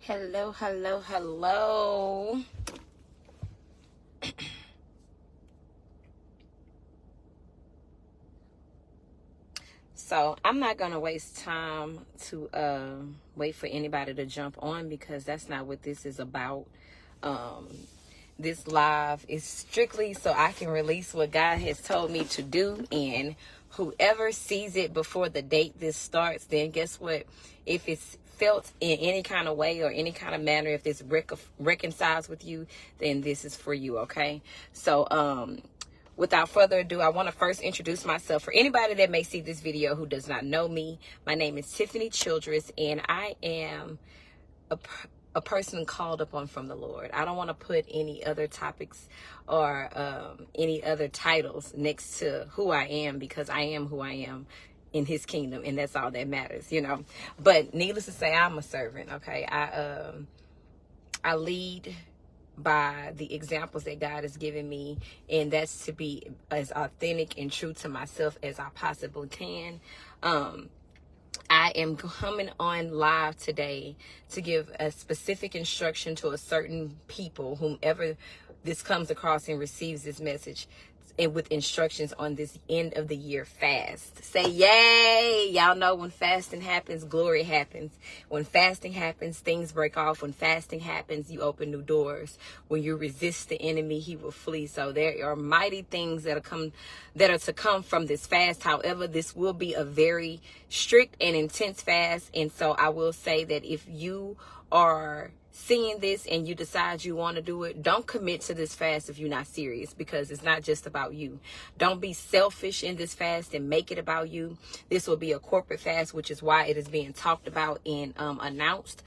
Hello, hello, hello. So I'm not going to waste time to wait for anybody to jump on, because that's not what this is about. This live is strictly so I can release what God has told me to do, and whoever sees it before the date this starts, then guess what? If it's felt in any kind of way or any kind of manner, if this reconciles with you, then this is for you, okay? So without further ado, I want to first introduce myself. For anybody that may see this video who does not know me, my name is Tiffany Childress, and I am a person called upon from the Lord. I don't want to put any other topics or any other titles next to who I am, because I am who I am in his kingdom, and that's all that matters, you know. But needless to say, I'm a servant, okay? I lead by the examples that God has given me, and that's to be as authentic and true to myself as I possibly can. I am coming on live today to give a specific instruction to a certain people, whomever this comes across and receives this message, and with instructions on this end of the year fast. Say yay! Y'all know when fasting happens, glory happens. When fasting happens, things break off. When fasting happens, you open new doors. When you resist the enemy, he will flee. So there are mighty things that are to come from this fast. However, this will be a very strict and intense fast. And so I will say that if you are seeing this and you decide you want to do it, don't commit to this fast if you're not serious, because it's not just about you. Don't be selfish in this fast and make it about you. This will be a corporate fast, which is why it is being talked about and announced.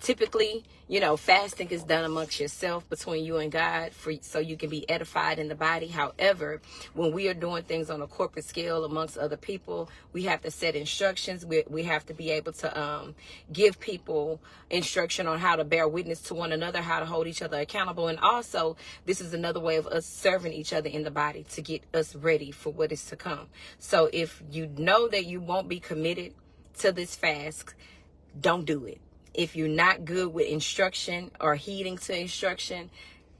Typically, you know, fasting is done amongst yourself, between you and God, so you can be edified in the body. However, when we are doing things on a corporate scale amongst other people, we have to set instructions. We have to be able to give people instruction on how to bear witness to one another, how to hold each other accountable. And also, this is another way of us serving each other in the body to get us ready for what is to come. So if you know that you won't be committed to this fast, don't do it. If you're not good with instruction or heeding to instruction,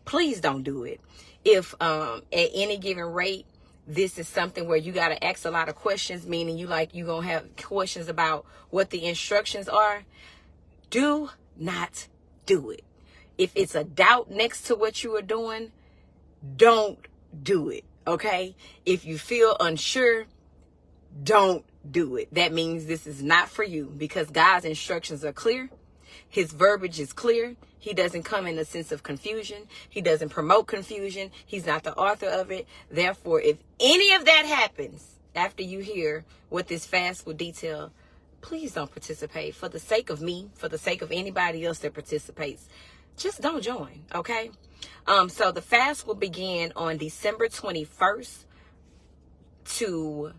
please don't do it. If at any given rate, this is something where you got to ask a lot of questions, meaning you're going to have questions about what the instructions are, do not do it. If it's a doubt next to what you are doing, don't do it, okay? If you feel unsure, don't do it. That means this is not for you, because God's instructions are clear. His verbiage is clear. He doesn't come in a sense of confusion. He doesn't promote confusion. He's not the author of it. Therefore, if any of that happens after you hear what this fast will detail, please don't participate. For the sake of me, for the sake of anybody else that participates, just don't join, okay? So the fast will begin on December 21st to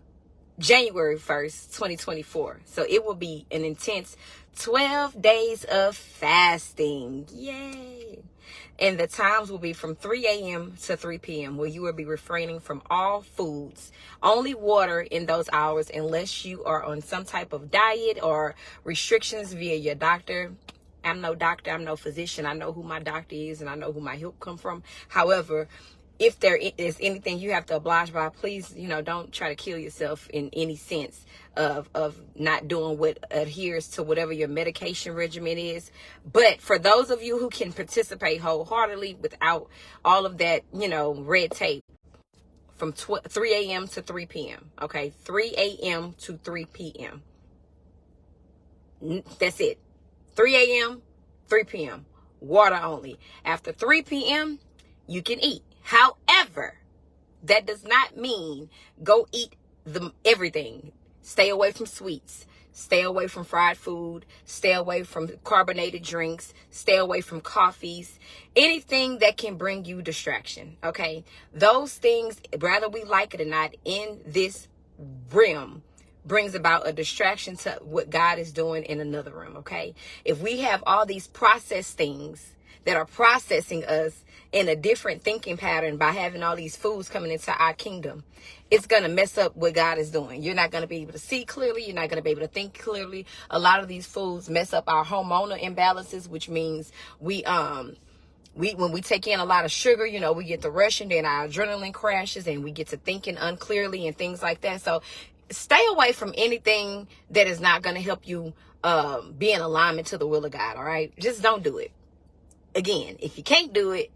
January 1st, 2024. So it will be an intense 12 days of fasting. Yay! And the times will be from 3 a.m. to 3 p.m. where you will be refraining from all foods, only water in those hours, unless you are on some type of diet or restrictions via your doctor. I'm no doctor. I'm no physician. I know who my doctor is, and I know who my help come from. However, if there is anything you have to oblige by, please, you know, don't try to kill yourself in any sense of not doing what adheres to whatever your medication regimen is. But for those of you who can participate wholeheartedly without all of that, you know, red tape, from 3 a.m. to 3 p.m. Okay, 3 a.m. to 3 p.m. That's it. 3 a.m., 3 p.m. Water only. After 3 p.m., you can eat. However, that does not mean go eat everything. Stay away from sweets. Stay away from fried food. Stay away from carbonated drinks. Stay away from coffees. Anything that can bring you distraction, okay? Those things, whether we like it or not, in this realm, brings about a distraction to what God is doing in another room, okay? If we have all these processed things that are processing us in a different thinking pattern by having all these foods coming into our kingdom, it's going to mess up what God is doing. You're not going to be able to see clearly. You're not going to be able to think clearly. A lot of these foods mess up our hormonal imbalances, which means when we take in a lot of sugar, we get the rush and then our adrenaline crashes and we get to thinking unclearly and things like that. So stay away from anything that is not going to help you be in alignment to the will of God. All right. Just don't do it. Again, if you can't do it,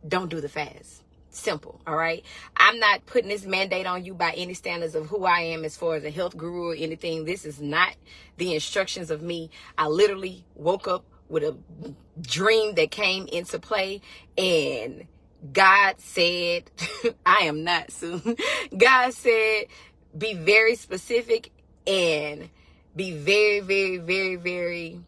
don't do the fast. Simple. All right. I'm not putting this mandate on you by any standards of who I am as far as a health guru or anything. This is not the instructions of me. I literally woke up with a dream that came into play, and God said, I am not soon. God said, be very specific and be very, very, very, very,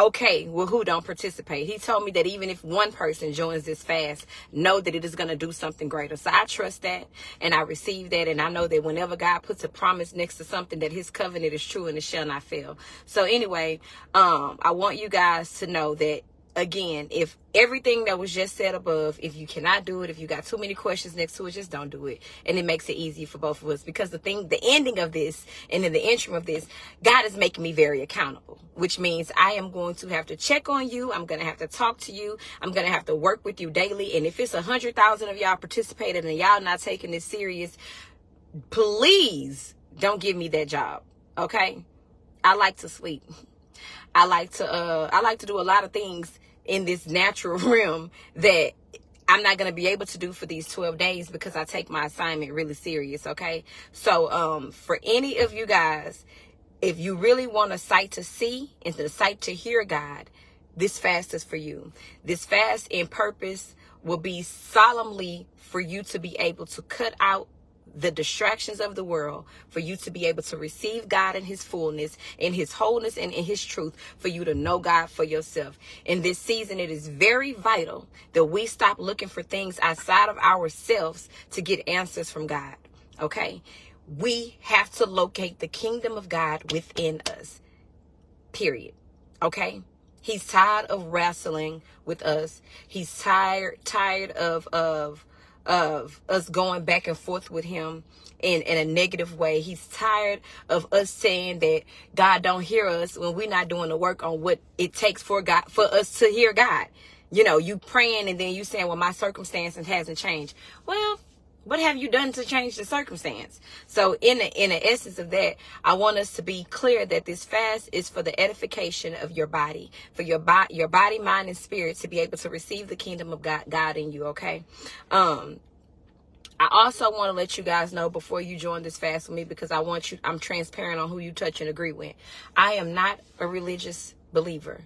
okay, well, who don't participate. He told me that even if one person joins this fast, know that it is going to do something greater. So I trust that and I receive that. And I know that whenever God puts a promise next to something, that his covenant is true and it shall not fail. So anyway, I want you guys to know that, again, if everything that was just said above, if you cannot do it, if you got too many questions next to it, just don't do it. And it makes it easy for both of us, because the ending of this and in the interim of this, God is making me very accountable, which means I am going to have to check on you. I'm going to have to talk to you. I'm going to have to work with you daily. And if it's 100,000 of y'all participated and y'all not taking this serious, please don't give me that job. Okay. I like to sleep. I like to do a lot of things in this natural realm that I'm not going to be able to do for these 12 days because I take my assignment really serious. Okay. So, for any of you guys, if you really want a sight to see and a sight to hear God, this fast is for you. This fast in purpose will be solemnly for you to be able to cut out the distractions of the world, for you to be able to receive God in his fullness, in his wholeness, and in his truth, for you to know God for yourself. In this season, it is very vital that we stop looking for things outside of ourselves to get answers from God. Okay? We have to locate the kingdom of God within us. Period. Okay? He's tired of wrestling with us. He's tired of us going back and forth with him in a negative way. He's tired of us saying that God don't hear us when we're not doing the work on what it takes for us to hear God. You praying and then you saying, well, my circumstances hasn't changed. Well, what have you done to change the circumstance? So in the essence of that, I want us to be clear that this fast is for the edification of your body, for your body, mind, and spirit to be able to receive the kingdom of God in you. Okay. I also want to let you guys know before you join this fast with me, because I'm transparent on who you touch and agree with. I am not a religious believer.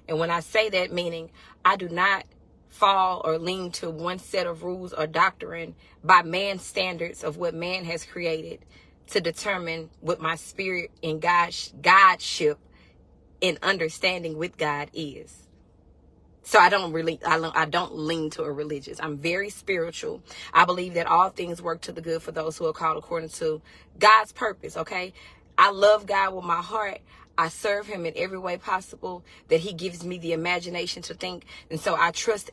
And when I say that, meaning I do not fall or lean to one set of rules or doctrine by man's standards of what man has created to determine what my spirit and Godship and understanding with God is. So I don't lean to a religious. I'm very spiritual. I believe that all things work to the good for those who are called according to God's purpose. Okay. I love God with my heart. I serve him in every way possible that he gives me the imagination to think. And so I trust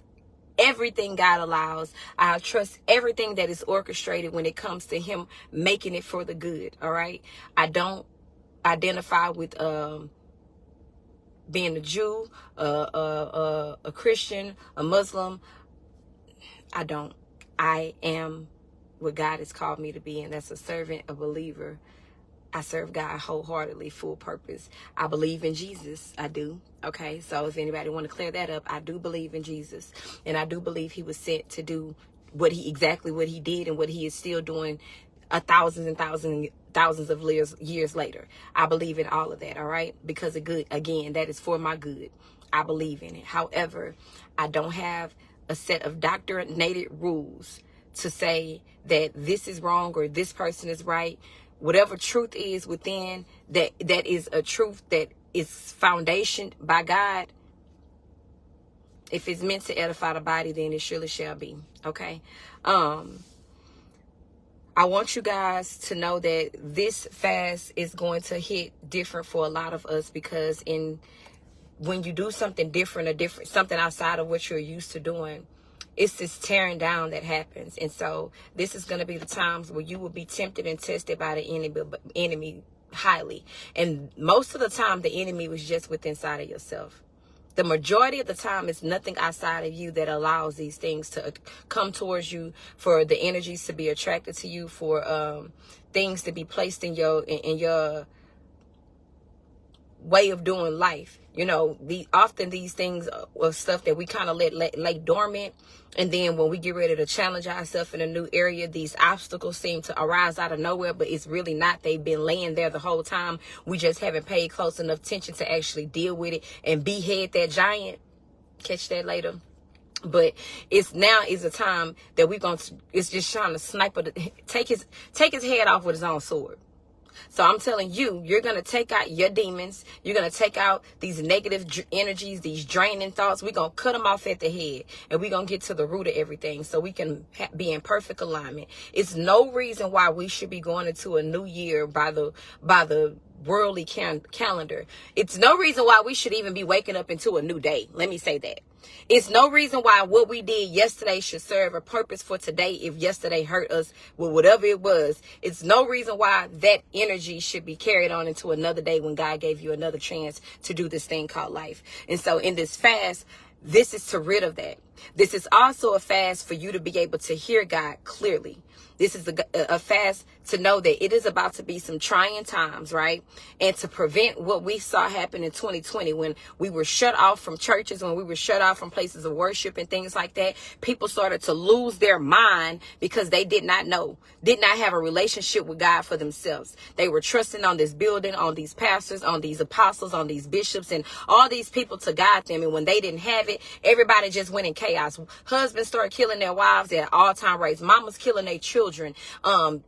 everything God allows. I trust everything that is orchestrated when it comes to him making it for the good. All right. I don't identify with, being a Jew, a Christian, a Muslim. I don't. I am what God has called me to be, and that's a servant, a believer. I serve God wholeheartedly, full purpose. I believe in Jesus. I do. Okay. So if anybody want to clear that up, I do believe in Jesus, and I do believe he was sent to do exactly what he did and what he is still doing thousands and thousands of years later. I believe in all of that. All right. Because that is for my good. I believe in it. However, I don't have a set of doctrinated rules to say that this is wrong or this person is right. Whatever truth is within that is a truth that is foundationed by God. If it's meant to edify the body, then it surely shall be. Okay. I want you guys to know that this fast is going to hit different for a lot of us, because in when you do something different, something outside of what you're used to doing, it's this tearing down that happens. And so this is going to be the times where you will be tempted and tested by the enemy highly. And most of the time, the enemy was just within inside of yourself. The majority of the time, it's nothing outside of you that allows these things to come towards you, for the energies to be attracted to you, for things to be placed in your way of doing life. You know, often these things are stuff that we kind of let lay dormant. And then when we get ready to challenge ourselves in a new area, these obstacles seem to arise out of nowhere, but it's really not. They've been laying there the whole time. We just haven't paid close enough attention to actually deal with it and behead that giant. Catch that later. But now is a time that it's just trying to take his head off with his own sword. So I'm telling you, you're going to take out your demons. You're going to take out these negative energies, these draining thoughts. We're going to cut them off at the head, and we're going to get to the root of everything so we can be in perfect alignment. It's no reason why we should be going into a new year by the worldly calendar. It's no reason why we should even be waking up into a new day. Let me say that. It's no reason why what we did yesterday should serve a purpose for today if yesterday hurt us with whatever it was. It's no reason why that energy should be carried on into another day when God gave you another chance to do this thing called life. And so in this fast, this is to rid of that. This is also a fast for you to be able to hear God clearly. This is a fast to know that it is about to be some trying times, right? And to prevent what we saw happen in 2020 when we were shut off from churches, when we were shut off from places of worship and things like that. People started to lose their mind because they did not have a relationship with God for themselves. They were trusting on this building, on these pastors, on these apostles, on these bishops, and all these people to guide them. And when they didn't have it, everybody just went in chaos. Husbands started killing their wives at all-time rates. Mamas killing their children.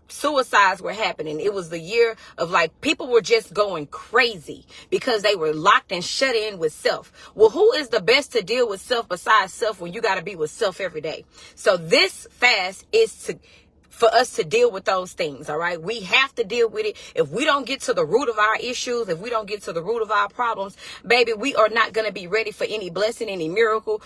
Suicides were happening. It was the year of people were just going crazy because they were locked and shut in with self. Well, who is the best to deal with self besides self when you got to be with self every day? So this fast is for us to deal with those things. All right. We have to deal with it. If we don't get to the root of our issues, if we don't get to the root of our problems, baby, we are not going to be ready for any blessing, any miracle,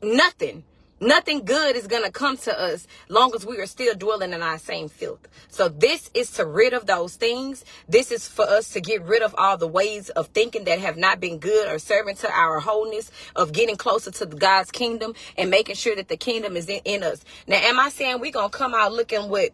nothing. Nothing good is going to come to us long as we are still dwelling in our same filth. So this is to rid of those things. This is for us to get rid of all the ways of thinking that have not been good or serving to our wholeness, of getting closer to God's kingdom and making sure that the kingdom is in us. Now, am I saying we're going to come out looking with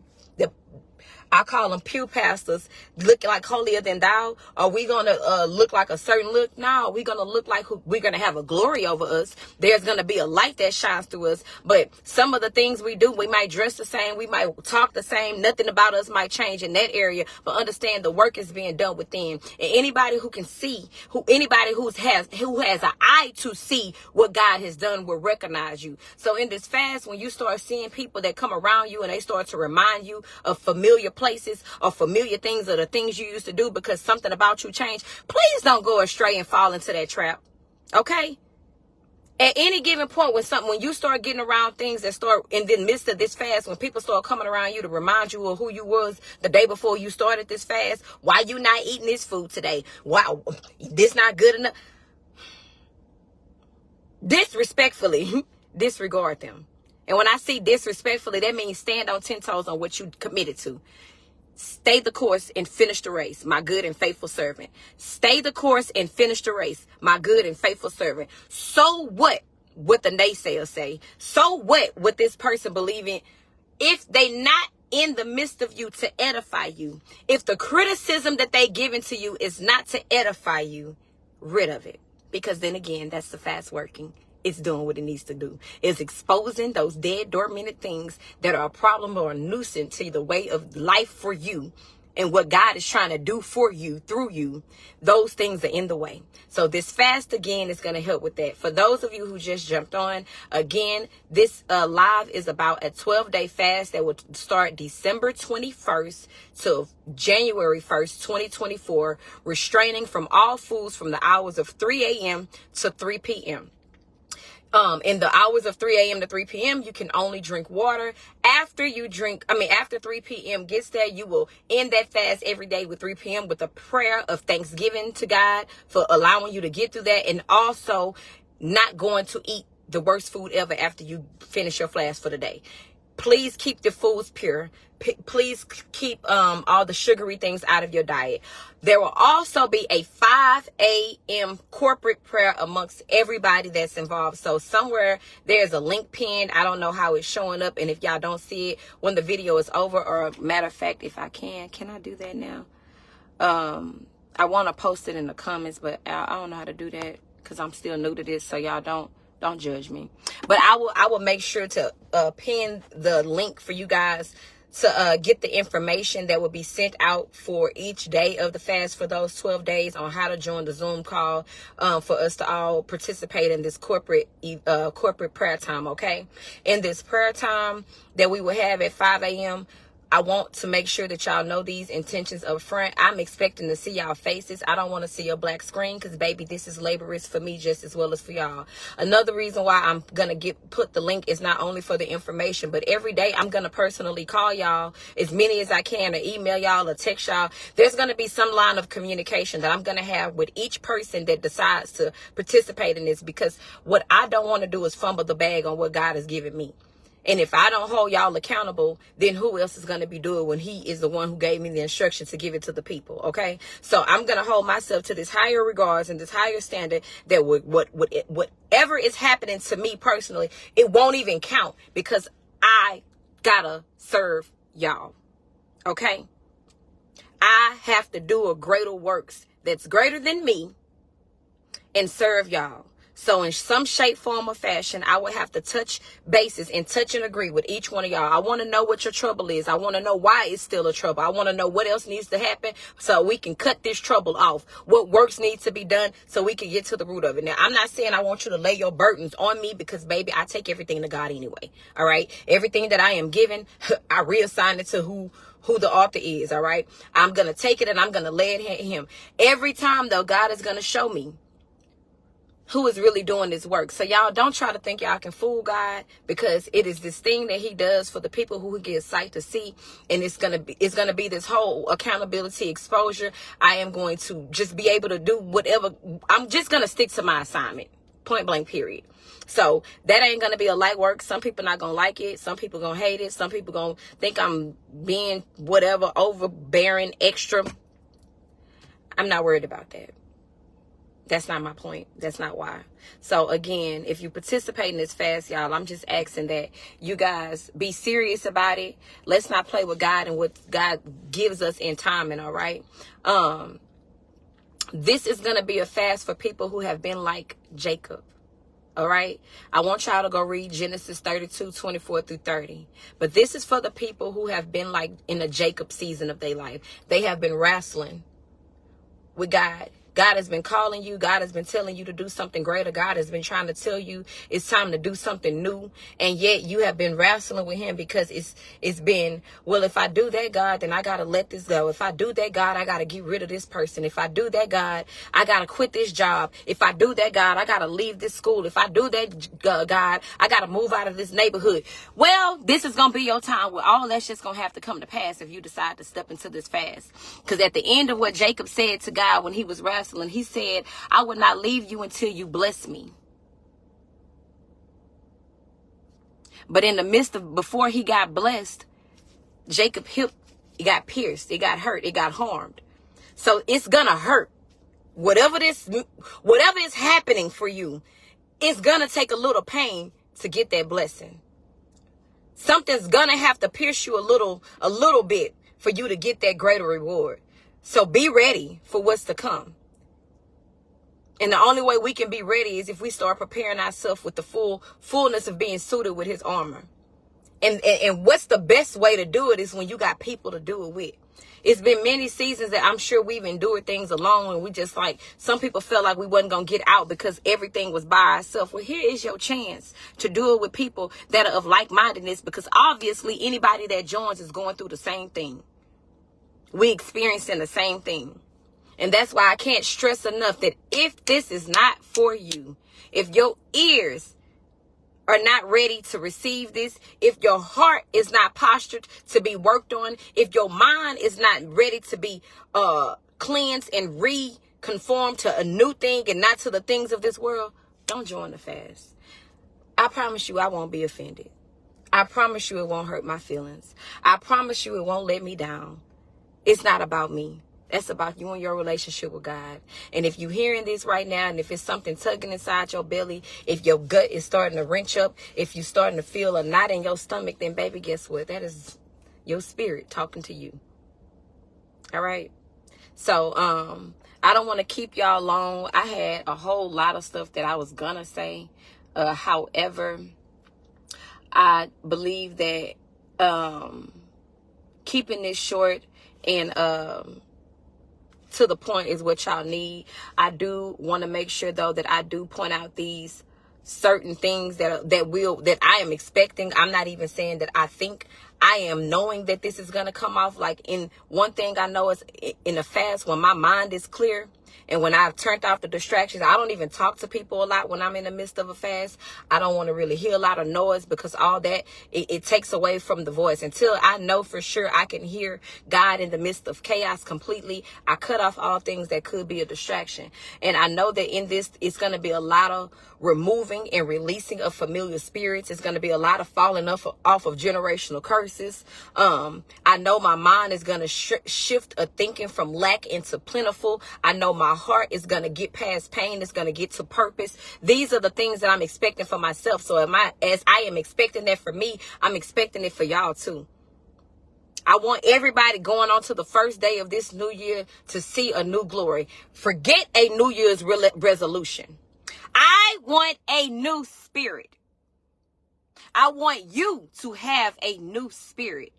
I call them pew pastors, looking like holier than thou? Are we going to look like a certain look? No, we're going to look like we're going to have a glory over us. There's going to be a light that shines through us. But some of the things we do, we might dress the same. We might talk the same. Nothing about us might change in that area. But understand the work is being done within. And anybody who can see, anybody who has an eye to see what God has done will recognize you. So in this fast, when you start seeing people that come around you and they start to remind you of familiar places or familiar things or the things you used to do because something about you changed, please don't go astray and fall into that trap. Okay? At any given point when you start getting around things that start in the midst of this fast, when people start coming around you to remind you of who you was the day before you started this fast, why you not eating this food today? Wow, this not good enough. Disrespectfully, disregard them. And when I see disrespectfully, that means stand on 10 toes on what you committed to. Stay the course and finish the race, my good and faithful servant. Stay the course and finish the race, my good and faithful servant. So what the naysayers say? So what this person believe in? If they not in the midst of you to edify you, if the criticism that they giving to you is not to edify you, rid of it. Because then again, that's the fast working. It's doing what it needs to do. It's exposing those dead, dormant things that are a problem or a nuisance to the way of life for you and what God is trying to do for you, through you. Those things are in the way. So this fast, again, is going to help with that. For those of you who just jumped on, again, this live is about a 12-day fast that will start December 21st to January 1st, 2024, restraining from all foods from the hours of 3 a.m. to 3 p.m. In the hours of 3 a.m. to 3 p.m., you can only drink water. After 3 p.m. gets there, you will end that fast every day with 3 p.m. with a prayer of thanksgiving to God for allowing you to get through that, and also not going to eat the worst food ever after you finish your fast for the day. Please keep the foods pure. Please keep all the sugary things out of your diet. There will also be a 5 a.m. corporate prayer amongst everybody that's involved. So somewhere there's a link pinned. I don't know how it's showing up. And if y'all don't see it when the video is over, or matter of fact, if I can I do that now? I want to post it in the comments, but I don't know how to do that because I'm still new to this. So y'all don't judge me. But I will make sure to pin the link for you guys to get the information that will be sent out for each day of the fast for those 12 days on how to join the Zoom call for us to all participate in this corporate prayer time, okay? In this prayer time that we will have at 5 a.m., I want to make sure that y'all know these intentions up front. I'm expecting to see y'all faces. I don't want to see a black screen because, baby, this is laborious for me just as well as for y'all. Another reason why I'm going to put the link is not only for the information, but every day I'm going to personally call y'all as many as I can, or email y'all or text y'all. There's going to be some line of communication that I'm going to have with each person that decides to participate in this, because what I don't want to do is fumble the bag on what God has given me. And if I don't hold y'all accountable, then who else is going to be doing when he is the one who gave me the instructions to give it to the people? Okay. So I'm going to hold myself to this higher regards and this higher standard that whatever is happening to me personally, it won't even count, because I gotta serve y'all. Okay. I have to do a greater works that's greater than me and serve y'all. So in some shape, form, or fashion, I will have to touch bases and touch and agree with each one of y'all. I want to know what your trouble is. I want to know why it's still a trouble. I want to know what else needs to happen so we can cut this trouble off. What works needs to be done so we can get to the root of it. Now, I'm not saying I want you to lay your burdens on me, because, baby, I take everything to God anyway. All right. Everything that I am given, I reassign it to who the author is. All right. I'm going to take it and I'm going to lay it at him. Every time, though, God is going to show me who is really doing this work. So y'all don't try to think y'all can fool God, because it is this thing that he does for the people who get sight to see. And it's gonna be this whole accountability exposure. I am going to just be able to do whatever. I'm just gonna stick to my assignment. Point blank, period. So that ain't gonna be a light work. Some people not gonna like it. Some people gonna hate it. Some people gonna think I'm being whatever, overbearing, extra. I'm not worried about that. That's not my point. That's not why. So again, if you participate in this fast, y'all, I'm just asking that you guys be serious about it. Let's not play with God and what God gives us in timing. All right. This is going to be a fast for people who have been like Jacob. All right. I want y'all to go read Genesis 32:24 through 30. But this is for the people who have been like in the Jacob season of their life. They have been wrestling with God. God has been calling you. God has been telling you to do something greater. God has been trying to tell you it's time to do something new. And yet you have been wrestling with him, because it's been, well, if I do that, God, then I got to let this go. If I do that, God, I got to get rid of this person. If I do that, God, I got to quit this job. If I do that, God, I got to leave this school. If I do that, God, I got to move out of this neighborhood. Well, this is going to be your time where all that's just going to have to come to pass if you decide to step into this fast. Because at the end of what Jacob said to God when he was wrestling, he said, I would not leave you until you bless me. But in the midst of, before he got blessed, Jacob's hip, it got pierced, it got hurt, it got harmed. So it's gonna hurt. Whatever is happening for you, it's gonna take a little pain to get that blessing. Something's gonna have to pierce you a little bit for you to get that greater reward. So be ready for what's to come. And the only way we can be ready is if we start preparing ourselves with the fullness of being suited with his armor. And what's the best way to do it is when you got people to do it with. It's been many seasons that I'm sure we've endured things alone, and we just like, some people felt like we wasn't going to get out because everything was by ourselves. Well, here is your chance to do it with people that are of like-mindedness, because obviously anybody that joins is going through the same thing. We experiencing the same thing. And that's why I can't stress enough that if this is not for you, if your ears are not ready to receive this, if your heart is not postured to be worked on, if your mind is not ready to be cleansed and reconformed to a new thing and not to the things of this world, don't join the fast. I promise you I won't be offended. I promise you it won't hurt my feelings. I promise you it won't let me down. It's not about me. That's about you and your relationship with God. And if you're hearing this right now, and if it's something tugging inside your belly, if your gut is starting to wrench up, if you're starting to feel a knot in your stomach, then baby, guess what? That is your spirit talking to you. All right? So, I don't want to keep y'all long. I had a whole lot of stuff that I was going to say. However, I believe that keeping this short and to the point is what y'all need. I do want to make sure though that I do point out these certain things that I am expecting. I'm not even saying that I think. I am knowing that this is going to come off. Like, in one thing I know is in a fast, when my mind is clear and when I've turned off the distractions, I don't even talk to people a lot when I'm in the midst of a fast. I don't want to really hear a lot of noise, because all that, it takes away from the voice. Until I know for sure I can hear God in the midst of chaos completely, I cut off all things that could be a distraction. And I know that in this, it's going to be a lot of removing and releasing of familiar spirits. It's going to be a lot of falling off of generational curses. I know my mind is going to shift a thinking from lack into plentiful. I know my heart is going to get past pain. It's going to get to purpose. These are the things that I'm expecting for myself. So as I am expecting that for me, I'm expecting it for y'all too. I want everybody going on to the first day of this new year to see a new glory. Forget a New Year's resolution. I want a new spirit. I want you to have a new spirit.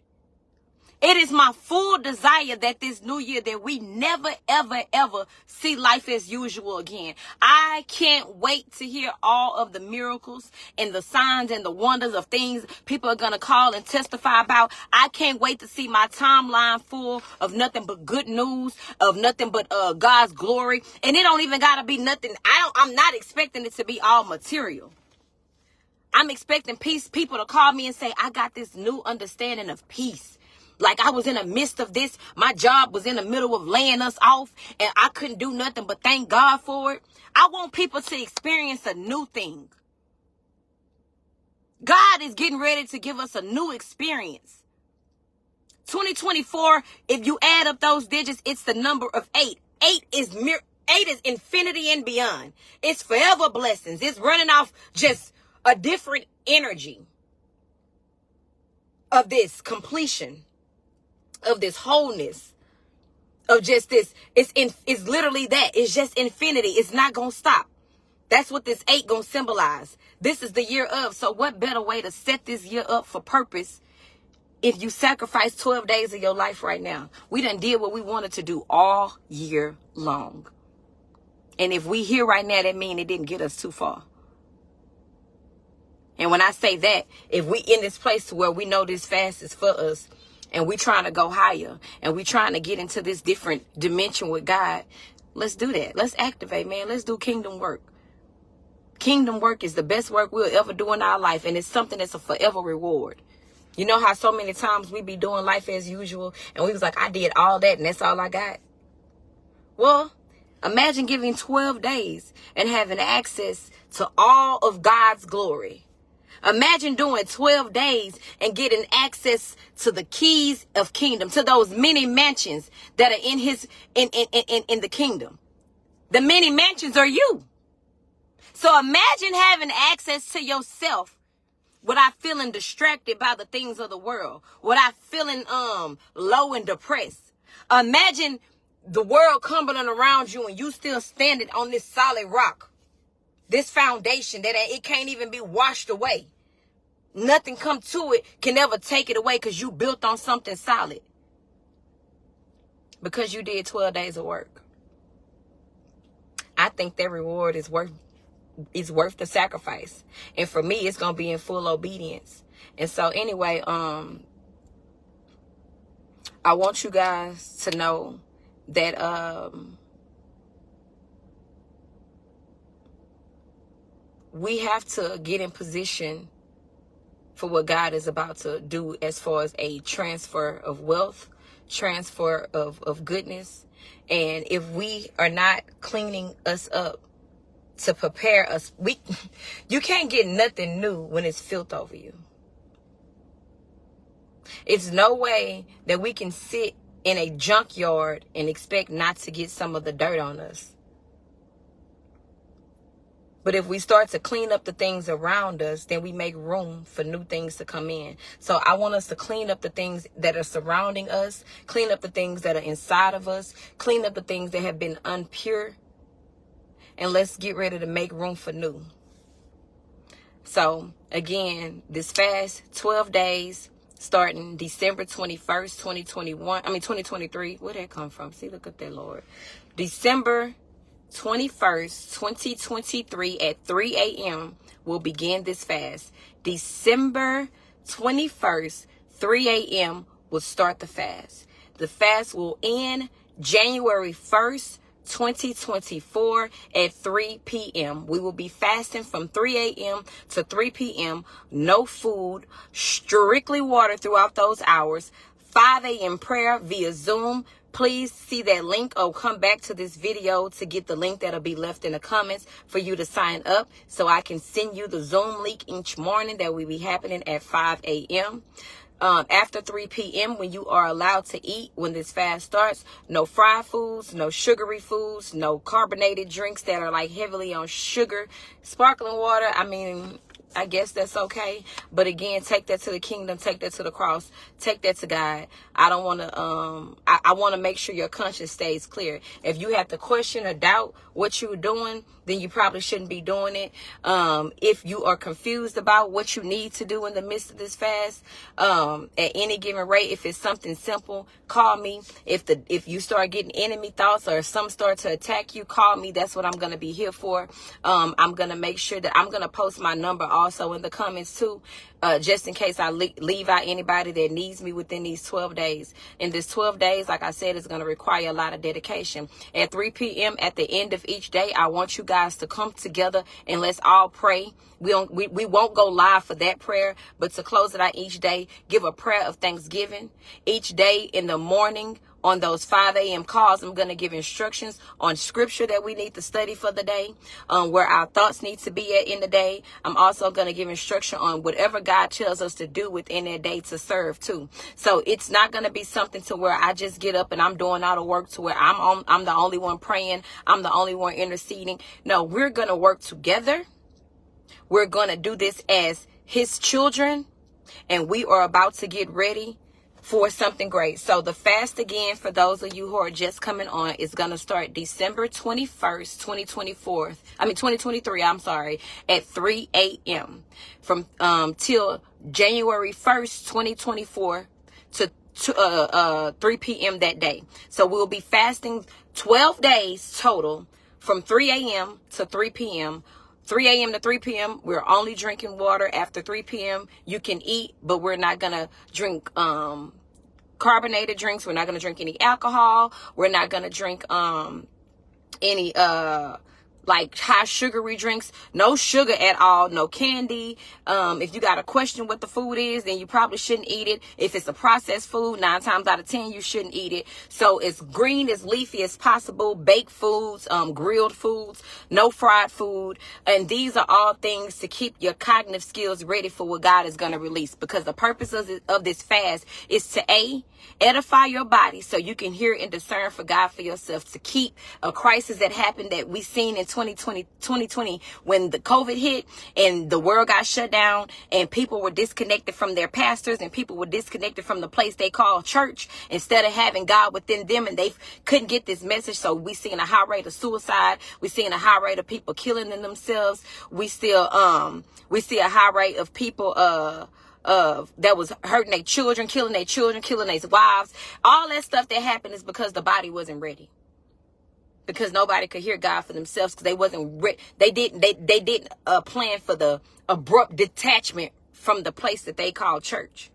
It is my full desire that this new year, that we never, ever, ever see life as usual again. I can't wait to hear all of the miracles and the signs and the wonders of things people are going to call and testify about. I can't wait to see my timeline full of nothing but good news, of nothing but God's glory. And it don't even got to be nothing. I'm not expecting it to be all material. I'm expecting people to call me and say, I got this new understanding of peace. Like, I was in the midst of this. My job was in the middle of laying us off, and I couldn't do nothing but thank God for it. I want people to experience a new thing. God is getting ready to give us a new experience. 2024, if you add up those digits, it's the number of 8. 8 is infinity and beyond. It's forever blessings. It's running off just a different energy of this completion, of this wholeness, of just this. It's literally that. It's just infinity. It's not going to stop. That's what this 8 going to symbolize. This is the year of. So what better way to set this year up for purpose if you sacrifice 12 days of your life right now? We done did what we wanted to do all year long. And if we here right now, that means it didn't get us too far. And when I say that, if we in this place to where we know this fast is for us, and we trying to go higher, and we trying to get into this different dimension with God, let's do that. Let's activate, man. Let's do kingdom work. Kingdom work is the best work we'll ever do in our life, and it's something that's a forever reward. You know how so many times we be doing life as usual, and we was like, I did all that, and that's all I got? Well, imagine giving 12 days and having access to all of God's glory. Imagine doing 12 days and getting access to the keys of kingdom, to those many mansions that are in the kingdom. The many mansions are you. So imagine having access to yourself without feeling distracted by the things of the world, without feeling low and depressed. Imagine the world crumbling around you and you still standing on this solid rock. This foundation that it can't even be washed away. Nothing come to it can never take it away, because you built on something solid. Because you did 12 days of work. I think that reward is worth the sacrifice. And for me, it's going to be in full obedience. And so anyway, I want you guys to know that we have to get in position for what God is about to do as far as a transfer of wealth, transfer of goodness. And if we are not cleaning us up to prepare us, you can't get nothing new when it's filth over you. It's no way that we can sit in a junkyard and expect not to get some of the dirt on us. But if we start to clean up the things around us, then we make room for new things to come in. So I want us to clean up the things that are surrounding us, clean up the things that are inside of us, clean up the things that have been unpure, and let's get ready to make room for new. So again, this fast, 12 days, starting December 21st, 2023. Where'd that come from? See, look at that, Lord. December 21st, 2023 at 3 a.m. we'll begin this fast. December 21st, 3 a.m. we'll start the fast. The fast will end January 1st, 2024 at 3 p.m. We will be fasting from 3 a.m. to 3 p.m. No food, strictly water throughout those hours. 5 a.m. prayer via Zoom. Please see that link or come back to this video to get the link that'll be left in the comments for you to sign up so I can send you the Zoom link each morning that will be happening at 5 a.m. After 3 p.m. when you are allowed to eat when this fast starts, no fried foods, no sugary foods, no carbonated drinks that are like heavily on sugar, sparkling water. I mean, I guess that's okay. But again, take that to the kingdom, take that to the cross, take that to God. I don't want to, I want to make sure your conscience stays clear. If you have to question or doubt what you're doing, then you probably shouldn't be doing it. If you are confused about what you need to do in the midst of this fast, at any given rate, if it's something simple, call me. If you start getting enemy thoughts or some start to attack you, call me. That's what I'm going to be here for. I'm going to make sure that I'm going to post my number also in the comments too, just in case I leave out anybody that needs me within these 12 days. In this 12 days, like I said, it's going to require a lot of dedication. At 3 p.m. at the end of each day, I want you guys to come together and let's all pray. We won't go live for that prayer, but to close it out each day, give a prayer of thanksgiving. Each day in the morning, on those 5 a.m. calls, I'm going to give instructions on scripture that we need to study for the day, where our thoughts need to be at in the day. I'm also going to give instruction on whatever God tells us to do within that day to serve too. So it's not going to be something to where I just get up and I'm doing all the work to where I'm the only one praying. I'm the only one interceding. No, we're going to work together. We're going to do this as his children, and we are about to get ready for something great. So the fast, again, for those of you who are just coming on, is going to start December 21st, 2023, at 3 a.m. from till January 1st, 2024 to 3 p.m. that day. So we'll be fasting 12 days total from 3 a.m. to 3 p.m. 3 a.m. to 3 p.m. We're only drinking water. After 3 p.m. you can eat, but we're not going to drink carbonated drinks. We're not going to drink any alcohol. We're not going to drink any like high sugary drinks. No sugar at all. No candy. If you got a question what the food is, then you probably shouldn't eat it. If it's a processed food, 9 times out of 10 you shouldn't eat it. So as green, as leafy as possible. Baked foods, grilled foods, no fried food. And these are all things to keep your cognitive skills ready for what God is going to release, because the purpose of this fast is to edify your body so you can hear and discern for God for yourself, to keep a crisis that happened that we seen in 2020 when the COVID hit and the world got shut down and people were disconnected from their pastors and people were disconnected from the place they call church, instead of having God within them, and they couldn't get this message. So we seeing a high rate of suicide. We seeing a high rate of people killing themselves. We see a high rate of people that was hurting their children, killing their wives. All that stuff that happened is because the body wasn't ready. Because nobody could hear God for themselves, because they wasn't they didn't plan for the abrupt detachment from the place that they call church.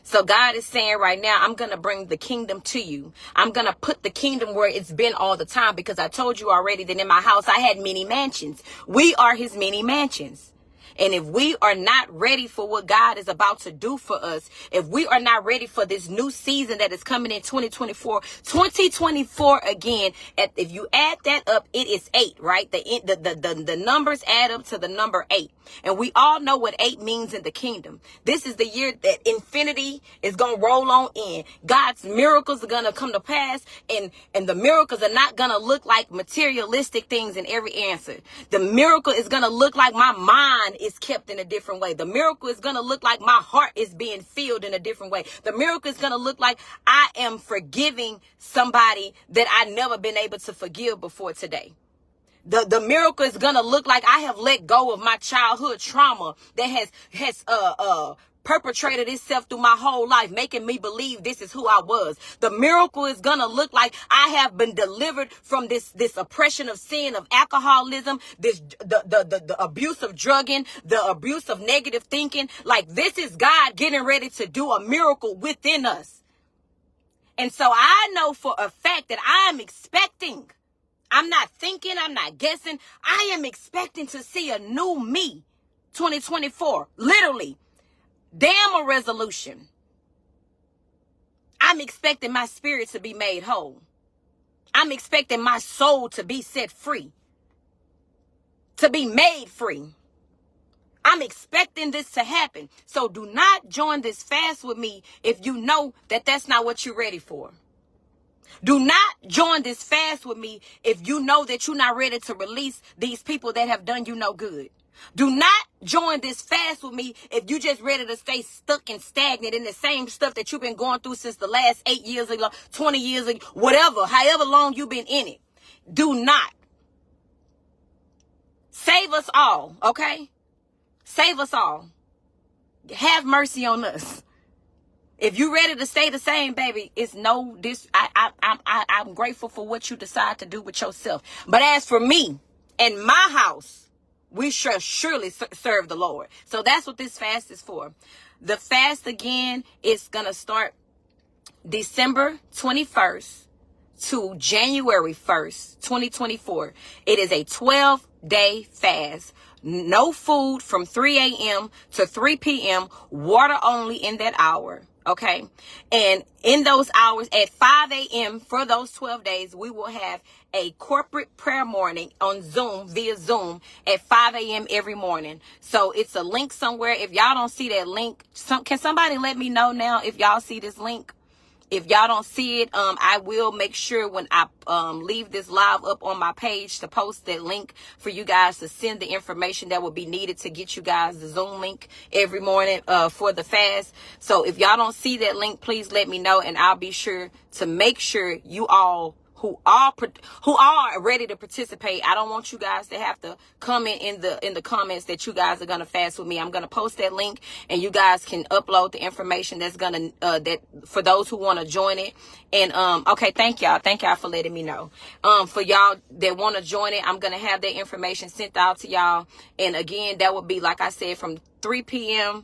So God is saying right now, I'm going to bring the kingdom to you. I'm going to put the kingdom where it's been all the time, because I told you already that in my house, I had many mansions. We are his many mansions. And if we are not ready for what God is about to do for us, if we are not ready for this new season that is coming in 2024 again, if you add that up, it is 8, right? The numbers add up to the number 8. And we all know what 8 means in the kingdom. This is the year that infinity is going to roll on in. God's miracles are going to come to pass, and the miracles are not going to look like materialistic things in every answer. The miracle is going to look like my mind is kept in a different way. The miracle is going to look like my heart is being filled in a different way. The miracle is going to look like I am forgiving somebody that I never been able to forgive before today. The miracle is going to look like I have let go of my childhood trauma that has perpetrated itself through my whole life, making me believe this is who I was. The miracle is going to look like I have been delivered from this oppression of sin, of alcoholism, the abuse of drugging, the abuse of negative thinking. Like, this is God getting ready to do a miracle within us. And so I know for a fact that I am expecting. I'm not thinking, I'm not guessing. I am expecting to see a new me, 2024. Literally. Damn a resolution. I'm expecting my spirit to be made whole. I'm expecting my soul to be set free. To be made free. I'm expecting this to happen. So do not join this fast with me if you know that that's not what you're ready for. Do not join this fast with me if you know that you're not ready to release these people that have done you no good. Do not join this fast with me if you just ready to stay stuck and stagnant in the same stuff that you've been going through since the last 8 years ago, 20 years ago, whatever, however long you've been in it. Do not. Save us all, okay? Save us all. Have mercy on us. If you're ready to stay the same, baby, it's no this. I'm grateful for what you decide to do with yourself. But as for me and my house, we shall surely serve the Lord. So that's what this fast is for. The fast, again, is going to start December 21st to January 1st, 2024. It is a 12-day fast. No food from 3 a.m. to 3 p.m. Water only in that hour. Okay. And in those hours at 5 a.m. for those 12 days, we will have a corporate prayer morning on Zoom, via Zoom, at 5 a.m. every morning. So it's a link somewhere. If y'all don't see that link, can somebody let me know now if y'all see this link? If y'all don't see it, I will make sure when I leave this live up on my page to post that link for you guys to send the information that will be needed to get you guys the Zoom link every morning for the fast. So if y'all don't see that link, please let me know, and I'll be sure to make sure you all who are ready to participate. I don't want you guys to have to comment in the comments that you guys are gonna fast with me. I'm gonna post that link, and you guys can upload the information that's gonna that for those who want to join it. And okay, thank y'all for letting me know. For y'all that want to join it, I'm gonna have that information sent out to y'all. And again, that would be, like I said, from 3 p.m.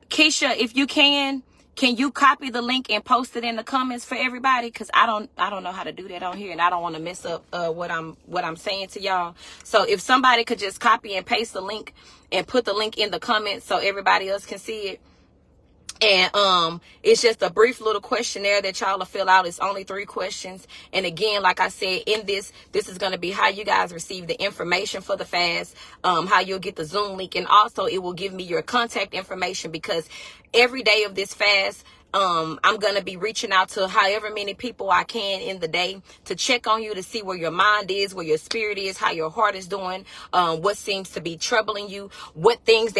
Keisha, if you can you copy the link and post it in the comments for everybody? Because I don't know how to do that on here, and I don't want to mess up what I'm saying to y'all. So if somebody could just copy and paste the link and put the link in the comments so everybody else can see it. And it's just a brief little questionnaire that y'all will fill out. It's only 3 questions. And again, like I said, in this is going to be how you guys receive the information for the fast, how you'll get the Zoom link, and also it will give me your contact information, because every day of this fast, I'm going to be reaching out to however many people I can in the day to check on you, to see where your mind is, where your spirit is, how your heart is doing, what seems to be troubling you, what things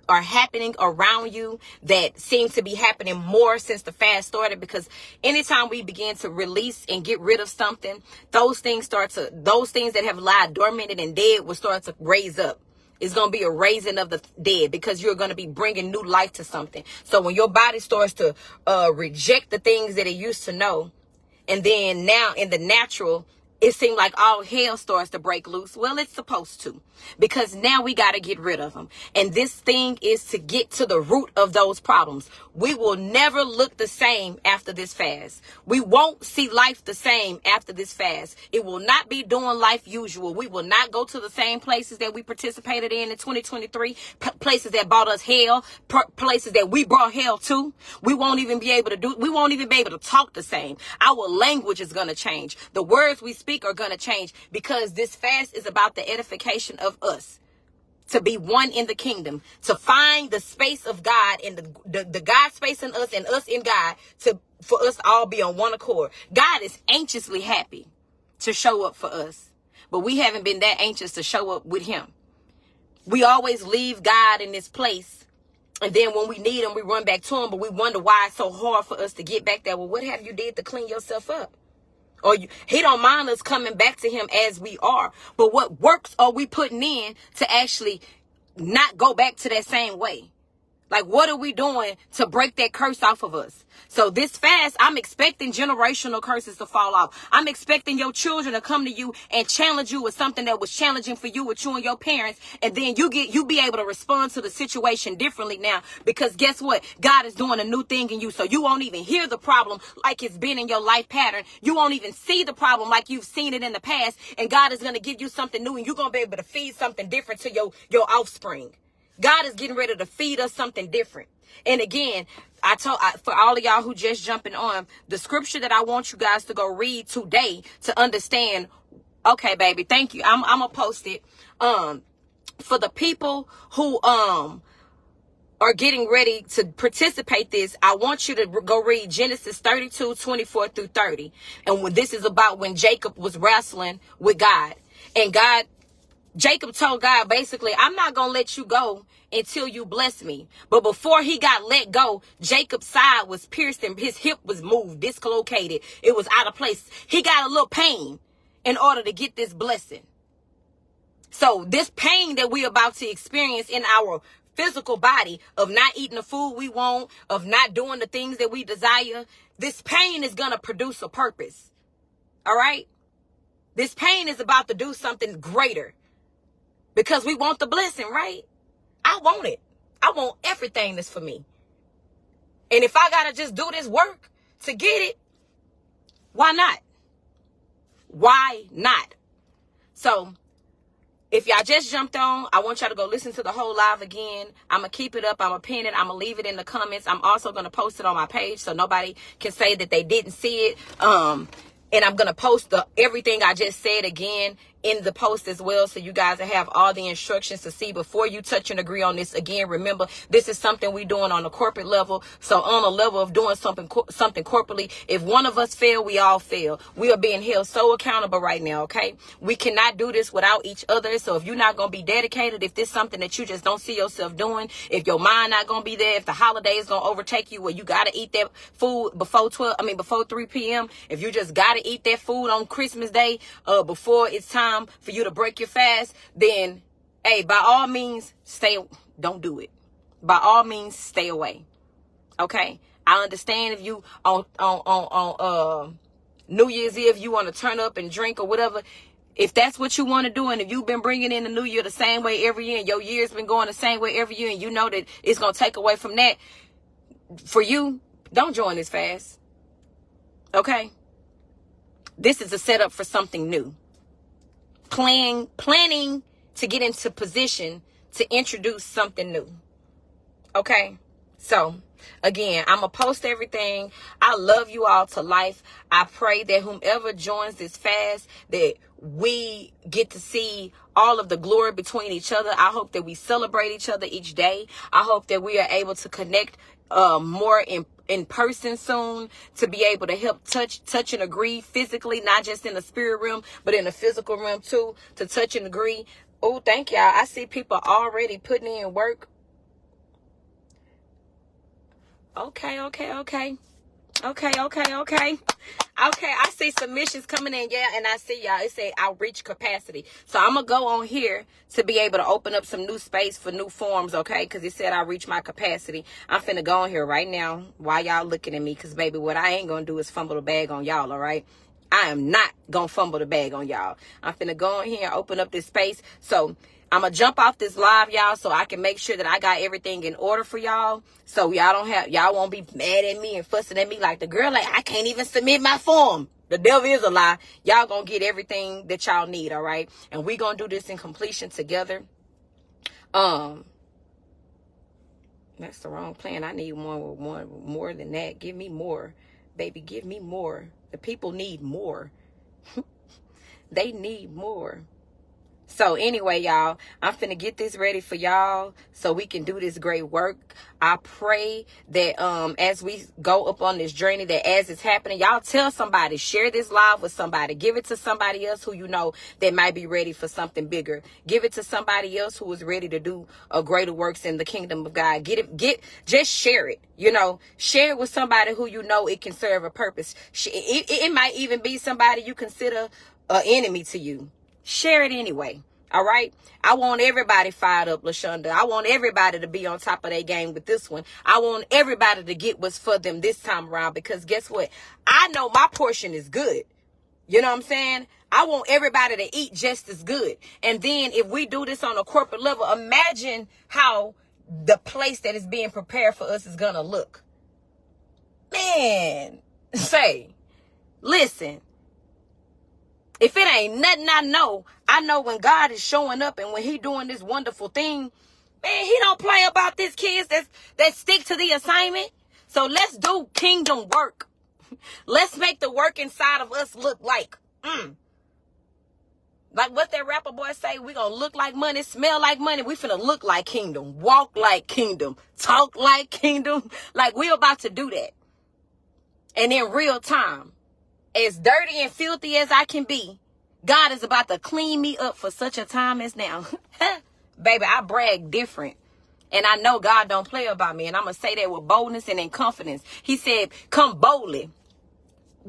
are happening around you that seems to be happening more since the fast started. Because anytime we begin to release and get rid of something, those things that have lied dormant and dead will start to raise up. It's going to be a raising of the dead, because you're going to be bringing new life to something. So when your body starts to reject the things that it used to know, and then now in the natural, it seemed like all hell starts to break loose. Well, it's supposed to, because now we got to get rid of them. And this thing is to get to the root of those problems. We will never look the same after this fast. We won't see life the same after this fast. It will not be doing life usual. We will not go to the same places that we participated in 2023, places that brought us hell, places that we brought hell to. We won't even be able to talk the same. Our language is going to change. The words we speak are going to change, because this fast is about the edification of us, to be one in the kingdom, to find the space of God and the God space in us and us in God, for us to all be on one accord. God is anxiously happy to show up for us, but we haven't been that anxious to show up with him. We always leave God in this place, and then when we need him, we run back to him, but we wonder why it's so hard for us to get back there. Well, what have you did to clean yourself up? Or he don't mind us coming back to him as we are. But what works are we putting in to actually not go back to that same way? Like, what are we doing to break that curse off of us? So this fast, I'm expecting generational curses to fall off. I'm expecting your children to come to you and challenge you with something that was challenging for you with you and your parents. And then you be able to respond to the situation differently now. Because guess what? God is doing a new thing in you. So you won't even hear the problem like it's been in your life pattern. You won't even see the problem like you've seen it in the past. And God is going to give you something new, and you're going to be able to feed something different to your offspring. God is getting ready to feed us something different. And again, for all of y'all who just jumping on, the scripture that I want you guys to go read today to understand. Okay, baby, thank you. I'm gonna post it. For the people who are getting ready to participate this, I want you to go read Genesis 32:24 through 30. And this is about when Jacob was wrestling with God, and Jacob told God, basically, I'm not going to let you go until you bless me. But before he got let go, Jacob's side was pierced and his hip was moved, dislocated. It was out of place. He got a little pain in order to get this blessing. So this pain that we're about to experience in our physical body of not eating the food we want, of not doing the things that we desire, this pain is going to produce a purpose. All right? This pain is about to do something greater. Because we want the blessing, right? I want it. I want everything that's for me. And if I got to just do this work to get it, why not? Why not? So if y'all just jumped on, I want y'all to go listen to the whole live again. I'm going to keep it up. I'm going to pin it. I'm going to leave it in the comments. I'm also going to post it on my page so nobody can say that they didn't see it. And I'm going to post everything I just said again in the post as well, so you guys will have all the instructions to see before you touch and agree on this. Again, remember, this is something we're doing on a corporate level. So on a level of doing something corporately, if one of us fail, we all fail. We are being held so accountable right now, okay? We cannot do this without each other. So if you're not going to be dedicated, if this is something that you just don't see yourself doing, if your mind not going to be there, if the holiday is going to overtake you where you got to eat that food before 3 p.m., if you just got to eat that food on Christmas Day before it's time for you to break your fast, then hey, by all means, don't do it. By all means, stay away. Okay? I understand if you on New Year's Eve, you want to turn up and drink or whatever. If that's what you want to do, and if you've been bringing in the new year the same way every year, and your year's been going the same way every year, and you know that it's going to take away from that, for you, don't join this fast. Okay? This is a setup for something new. Planning to get into position to introduce something new. Okay? So, again, I'm going to post everything. I love you all to life. I pray that whomever joins this fast, that we get to see all of the glory between each other. I hope that we celebrate each other each day. I hope that we are able to connect more in person soon, to be able to help touch and agree physically, not just in the spirit realm, but in the physical realm too, to touch and agree. Oh, thank y'all. I see people already putting in work. Okay. Okay, I see submissions coming in, yeah, and I see y'all. It say outreach capacity. So I'm going to go on here to be able to open up some new space for new forms, okay, because it said I reach my capacity. I'm finna go on here right now while y'all looking at me, because, baby, what I ain't going to do is fumble the bag on y'all, all right? I am not gonna fumble the bag on y'all. I'm finna go in here and open up this space. So I'm gonna jump off this live, y'all, so I can make sure that I got everything in order for y'all. So y'all won't be mad at me and fussing at me like the girl, like, I can't even submit my form. The devil is a lie. Y'all gonna get everything that y'all need, all right? And we gonna do this in completion together. That's the wrong plan. I need more than that. Give me more. Baby, give me more. The people need more. They need more. So anyway, y'all, I'm finna get this ready for y'all so we can do this great work. I pray that as we go up on this journey, that as it's happening, y'all tell somebody, share this live with somebody, give it to somebody else who you know that might be ready for something bigger. Give it to somebody else who is ready to do a greater works in the kingdom of God. Just share it. You know, share it with somebody who you know it can serve a purpose. It might even be somebody you consider an enemy to you. Share it anyway. All right. I want everybody fired up, LaShonda. I want everybody to be on top of their game with this one. I want everybody to get what's for them this time around, because guess what? I know my portion is good. You know what I'm saying? I want everybody to eat just as good. And then if we do this on a corporate level, imagine how the place that is being prepared for us is going to look. Man, listen. If it ain't nothing I know when God is showing up and when he doing this wonderful thing, man, he don't play about this, kids that stick to the assignment. So let's do kingdom work. Let's make the work inside of us look like what that rapper boy say, we gonna look like money, smell like money. We finna look like kingdom, walk like kingdom, talk like kingdom. Like, we about to do that. And in real time, as dirty and filthy as I can be, God is about to clean me up for such a time as now. Baby, I brag different. And I know God don't play about me. And I'm going to say that with boldness and in confidence. He said, come boldly.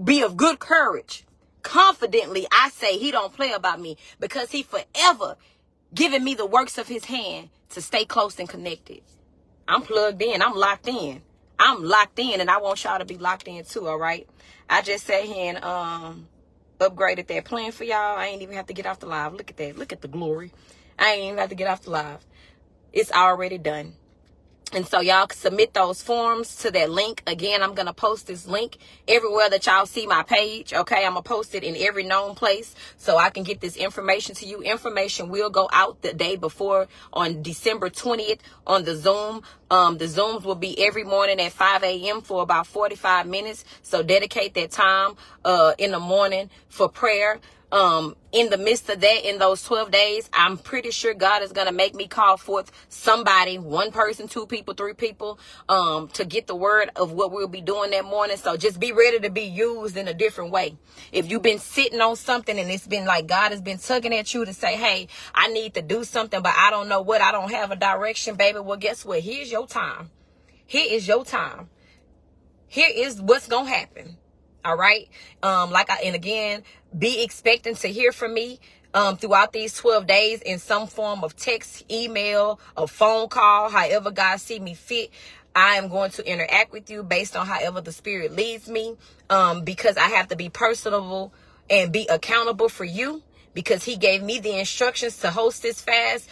Be of good courage. Confidently, I say he don't play about me, because he forever giving me the works of his hand to stay close and connected. I'm plugged in. I'm locked in. I'm locked in, and I want y'all to be locked in too, all right? I just sat here and upgraded that plan for y'all. I ain't even have to get off the live. Look at that. Look at the glory. I ain't even have to get off the live. It's already done. And so y'all can submit those forms to that link. Again, I'm going to post this link everywhere that y'all see my page. Okay, I'm going to post it in every known place so I can get this information to you. Information will go out the day before on December 20th on the Zoom. The Zooms will be every morning at 5 a.m. for about 45 minutes. So dedicate that time in the morning for prayer. In the midst of that, in those 12 days, I'm pretty sure God is going to make me call forth somebody, one person, two people, three people, to get the word of what we'll be doing that morning. So just be ready to be used in a different way. If you've been sitting on something and it's been like God has been tugging at you to say, hey, I need to do something, but I don't know what, I don't have a direction, baby. Well, guess what? Here's your time. Here is your time. Here is what's going to happen. All right. And again, be expecting to hear from me throughout these 12 days in some form of text, email, a phone call, however God see me fit. I am going to interact with you based on however the Spirit leads me, because I have to be personable and be accountable for you, because he gave me the instructions to host this fast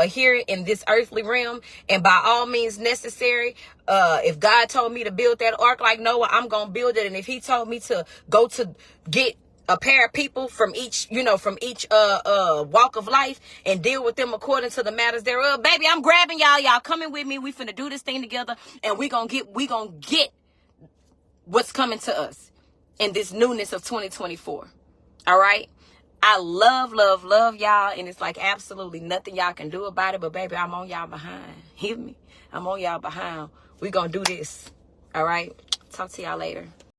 here in this earthly realm. And by all means necessary, if God told me to build that ark like Noah, I'm going to build it. And if he told me to go to get a pair of people from each walk of life and deal with them according to the matters thereof, baby, I'm grabbing y'all. Y'all coming with me. We finna do this thing together, and we gonna get what's coming to us in this newness of 2024. All right. I love y'all, and it's like absolutely nothing y'all can do about it. But baby, I'm on y'all behind. Hear me? I'm on y'all behind. We gonna do this. All right. Talk to y'all later.